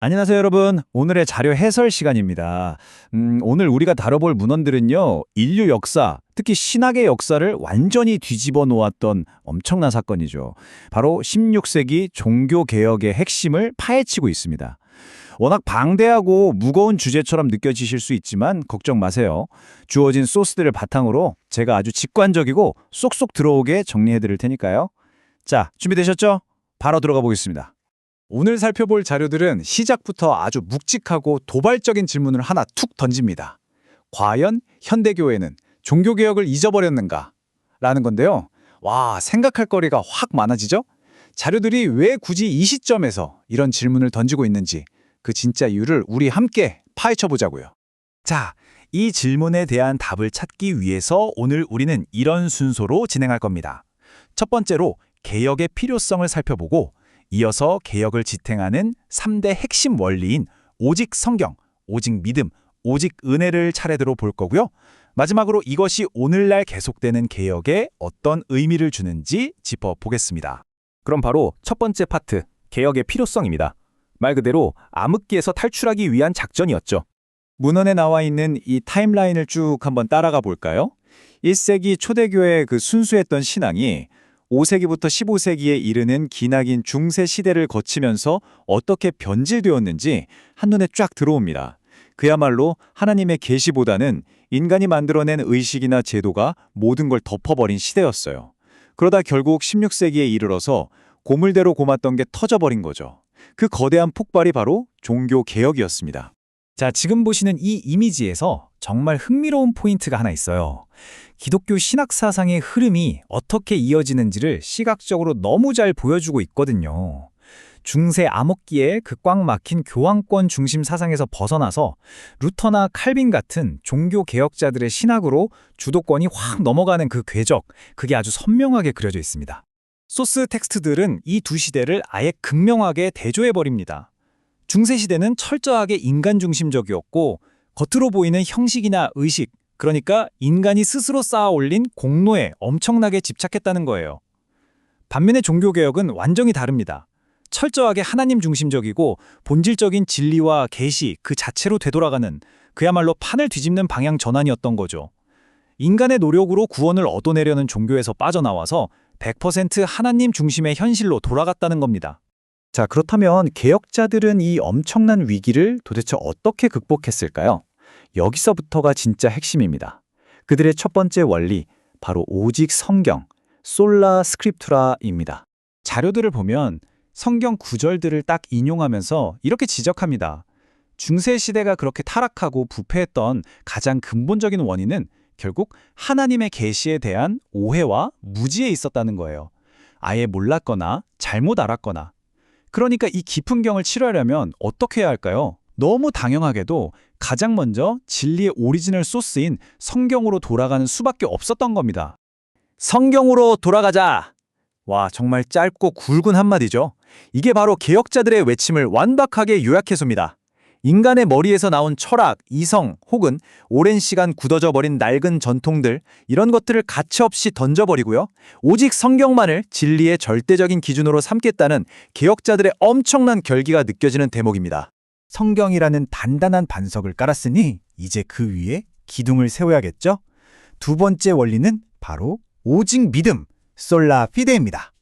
안녕하세요, 여러분. 오늘의 자료 해설 시간입니다. 오늘 우리가 다뤄볼 문헌들은요, 인류 역사, 특히 신학의 역사를 완전히 뒤집어 놓았던 엄청난 사건이죠. 바로 16세기 종교개혁의 핵심을 파헤치고 있습니다. 워낙 방대하고 무거운 주제처럼 느껴지실 수 있지만 걱정 마세요. 주어진 소스들을 바탕으로 제가 아주 직관적이고 쏙쏙 들어오게 정리해 드릴 테니까요. 자, 준비되셨죠? 바로 들어가 보겠습니다. 오늘 살펴볼 자료들은 시작부터 아주 묵직하고 도발적인 질문을 하나 툭 던집니다. 과연 현대교회는 종교개혁을 잊어버렸는가? 라는 건데요. 와, 생각할 거리가 확 많아지죠? 자료들이 왜 굳이 이 시점에서 이런 질문을 던지고 있는지 그 진짜 이유를 우리 함께 파헤쳐 보자고요. 자, 이 질문에 대한 답을 찾기 위해서 오늘 우리는 이런 순서로 진행할 겁니다. 첫 번째로 개혁의 필요성을 살펴보고 이어서 개혁을 지탱하는 3대 핵심 원리인 오직 성경, 오직 믿음, 오직 은혜를 차례대로 볼 거고요. 마지막으로 이것이 오늘날 계속되는 개혁에 어떤 의미를 주는지 짚어보겠습니다. 그럼 바로 첫 번째 파트, 개혁의 필요성입니다. 말 그대로 암흑기에서 탈출하기 위한 작전이었죠. 문헌에 나와 있는 이 타임라인을 쭉 한번 따라가 볼까요? 1세기 초대교회의 그 순수했던 신앙이 5세기부터 15세기에 이르는 기나긴 중세 시대를 거치면서 어떻게 변질되었는지 한눈에 쫙 들어옵니다. 그야말로 하나님의 계시보다는 인간이 만들어낸 의식이나 제도가 모든 걸 덮어버린 시대였어요. 그러다 결국 16세기에 이르러서 고물대로 고맞던 게 터져버린 거죠. 그 거대한 폭발이 바로 종교개혁이었습니다. 자, 지금 보시는 이 이미지에서 정말 흥미로운 포인트가 하나 있어요. 기독교 신학 사상의 흐름이 어떻게 이어지는지를 시각적으로 너무 잘 보여주고 있거든요. 중세 암흑기에 그 꽉 막힌 교황권 중심 사상에서 벗어나서 루터나 칼빈 같은 종교 개혁자들의 신학으로 주도권이 확 넘어가는 그 궤적, 그게 아주 선명하게 그려져 있습니다. 소스 텍스트들은 이 두 시대를 아예 극명하게 대조해버립니다. 중세 시대는 철저하게 인간 중심적이었고 겉으로 보이는 형식이나 의식, 그러니까 인간이 스스로 쌓아 올린 공로에 엄청나게 집착했다는 거예요. 반면에 종교개혁은 완전히 다릅니다. 철저하게 하나님 중심적이고 본질적인 진리와 계시 그 자체로 되돌아가는 그야말로 판을 뒤집는 방향 전환이었던 거죠. 인간의 노력으로 구원을 얻어내려는 종교에서 빠져나와서 100% 하나님 중심의 현실로 돌아갔다는 겁니다. 자, 그렇다면 개혁자들은 이 엄청난 위기를 도대체 어떻게 극복했을까요? 여기서부터가 진짜 핵심입니다. 그들의 첫 번째 원리, 바로 오직 성경, 솔라 스크립투라입니다. 자료들을 보면 성경 구절들을 딱 인용하면서 이렇게 지적합니다. 중세 시대가 그렇게 타락하고 부패했던 가장 근본적인 원인은 결국 하나님의 계시에 대한 오해와 무지에 있었다는 거예요. 아예 몰랐거나 잘못 알았거나. 그러니까 이 깊은 경을 치료하려면 어떻게 해야 할까요? 너무 당연하게도 가장 먼저 진리의 오리지널 소스인 성경으로 돌아가는 수밖에 없었던 겁니다. 성경으로 돌아가자! 와, 정말 짧고 굵은 한마디죠. 이게 바로 개혁자들의 외침을 완벽하게 요약해줍니다. 인간의 머리에서 나온 철학, 이성 혹은 오랜 시간 굳어져 버린 낡은 전통들, 이런 것들을 가차없이 던져버리고요. 오직 성경만을 진리의 절대적인 기준으로 삼겠다는 개혁자들의 엄청난 결기가 느껴지는 대목입니다. 성경이라는 단단한 반석을 깔았으니 이제 그 위에 기둥을 세워야겠죠? 두 번째 원리는 바로 오직 믿음, 솔라 피데입니다.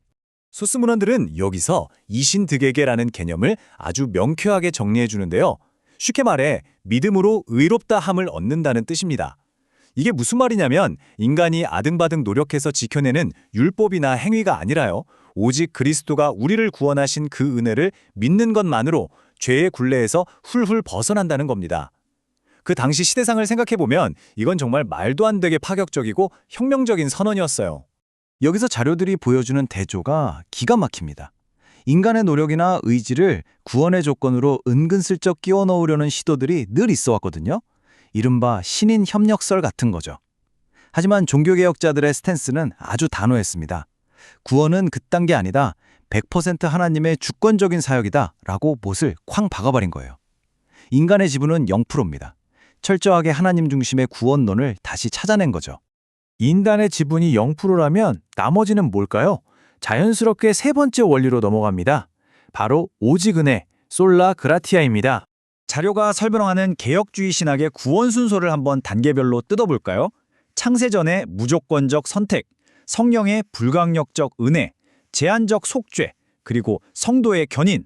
소스 문헌들은 여기서 이신득에게라는 개념을 아주 명쾌하게 정리해 주는데요. 쉽게 말해 믿음으로 의롭다 함을 얻는다는 뜻입니다. 이게 무슨 말이냐면 인간이 아등바등 노력해서 지켜내는 율법이나 행위가 아니라요. 오직 그리스도가 우리를 구원하신 그 은혜를 믿는 것만으로 죄의 굴레에서 훌훌 벗어난다는 겁니다. 그 당시 시대상을 생각해보면 이건 정말 말도 안 되게 파격적이고 혁명적인 선언이었어요. 여기서 자료들이 보여주는 대조가 기가 막힙니다. 인간의 노력이나 의지를 구원의 조건으로 은근슬쩍 끼워 넣으려는 시도들이 늘 있어 왔거든요. 이른바 신인 협력설 같은 거죠. 하지만 종교개혁자들의 스탠스는 아주 단호했습니다. 구원은 그딴 게 아니다. 100% 하나님의 주권적인 사역이다 라고 못을 쾅 박아버린 거예요. 인간의 지분은 0%입니다. 철저하게 하나님 중심의 구원론을 다시 찾아낸 거죠. 인간의 지분이 0%라면 나머지는 뭘까요? 자연스럽게 세 번째 원리로 넘어갑니다. 바로 오직 은혜, 솔라 그라티아입니다. 자료가 설명하는 개혁주의 신학의 구원 순서를 한번 단계별로 뜯어볼까요? 창세전의 무조건적 선택, 성령의 불강력적 은혜, 제한적 속죄, 그리고 성도의 견인.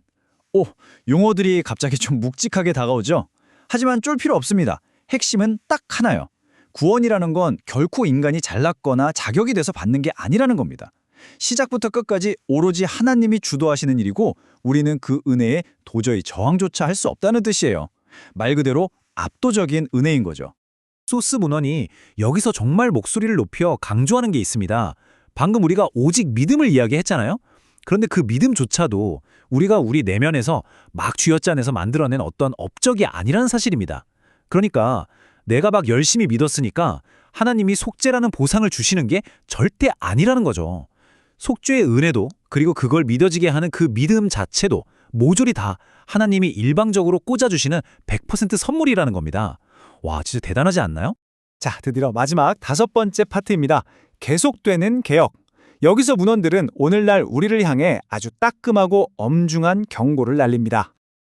오, 용어들이 갑자기 좀 묵직하게 다가오죠? 하지만 쫄 필요 없습니다. 핵심은 딱 하나요. 구원이라는 건 결코 인간이 잘났거나 자격이 돼서 받는 게 아니라는 겁니다. 시작부터 끝까지 오로지 하나님이 주도하시는 일이고 우리는 그 은혜에 도저히 저항조차 할 수 없다는 뜻이에요. 말 그대로 압도적인 은혜인 거죠. 소스 문헌이 여기서 정말 목소리를 높여 강조하는 게 있습니다. 방금 우리가 오직 믿음을 이야기했잖아요. 그런데 그 믿음조차도 우리가 우리 내면에서 막 쥐어짜내서 만들어낸 어떤 업적이 아니라는 사실입니다. 그러니까 내가 막 열심히 믿었으니까 하나님이 속죄라는 보상을 주시는 게 절대 아니라는 거죠. 속죄의 은혜도 그리고 그걸 믿어지게 하는 그 믿음 자체도 모조리 다 하나님이 일방적으로 꽂아주시는 100% 선물이라는 겁니다. 와, 진짜 대단하지 않나요? 자, 드디어 마지막 5번째 파트입니다. 계속되는 개혁. 여기서 문헌들은 오늘날 우리를 향해 아주 따끔하고 엄중한 경고를 날립니다.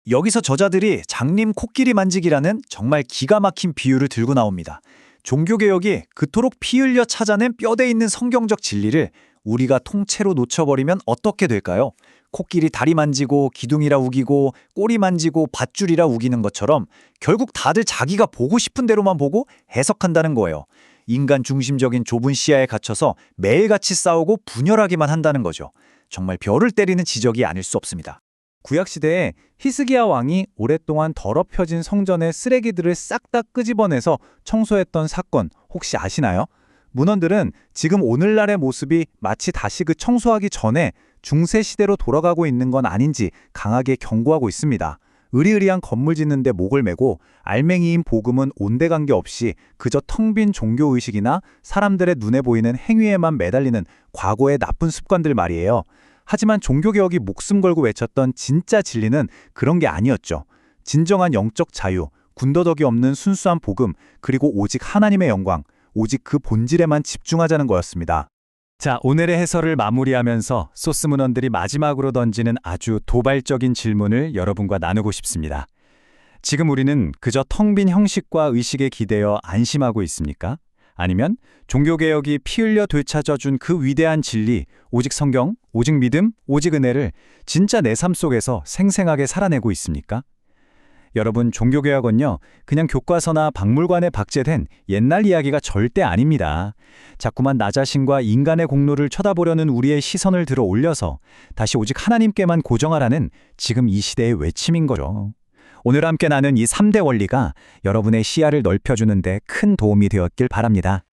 여기서 저자들이 장님 코끼리 만지기라는 정말 기가 막힌 비유를 들고 나옵니다. 종교개혁이 그토록 피 흘려 찾아낸 뼈대 있는 성경적 진리를 우리가 통째로 놓쳐버리면 어떻게 될까요? 코끼리 다리 만지고 기둥이라 우기고 꼬리 만지고 밧줄이라 우기는 것처럼 결국 다들 자기가 보고 싶은 대로만 보고 해석한다는 거예요. 인간 중심적인 좁은 시야에 갇혀서 매일같이 싸우고 분열하기만 한다는 거죠. 정말 벼를 때리는 지적이 아닐 수 없습니다. 구약시대에 히스기야 왕이 오랫동안 더럽혀진 성전의 쓰레기들을 싹 다 끄집어내서 청소했던 사건 혹시 아시나요? 문헌들은 지금 오늘날의 모습이 마치 다시 그 청소하기 전에 중세시대로 돌아가고 있는 건 아닌지 강하게 경고하고 있습니다. 으리으리한 건물 짓는데 목을 메고 알맹이인 복음은 온데간데 없이 그저 텅 빈 종교의식이나 사람들의 눈에 보이는 행위에만 매달리는 과거의 나쁜 습관들 말이에요. 하지만 종교개혁이 목숨 걸고 외쳤던 진짜 진리는 그런 게 아니었죠. 진정한 영적 자유, 군더더기 없는 순수한 복음, 그리고 오직 하나님의 영광, 오직 그 본질에만 집중하자는 거였습니다. 자, 오늘의 해설을 마무리하면서 소스 문헌들이 마지막으로 던지는 아주 도발적인 질문을 여러분과 나누고 싶습니다. 지금 우리는 그저 텅 빈 형식과 의식에 기대어 안심하고 있습니까? 아니면 종교개혁이 피 흘려 되찾아준 그 위대한 진리, 오직 성경, 오직 믿음, 오직 은혜를 진짜 내 삶 속에서 생생하게 살아내고 있습니까? 여러분, 종교개혁은요, 그냥 교과서나 박물관에 박제된 옛날 이야기가 절대 아닙니다. 자꾸만 나 자신과 인간의 공로를 쳐다보려는 우리의 시선을 들어 올려서 다시 오직 하나님께만 고정하라는 지금 이 시대의 외침인 거죠. 오늘 함께 나눈 이 3대 원리가 여러분의 시야를 넓혀주는 데 큰 도움이 되었길 바랍니다.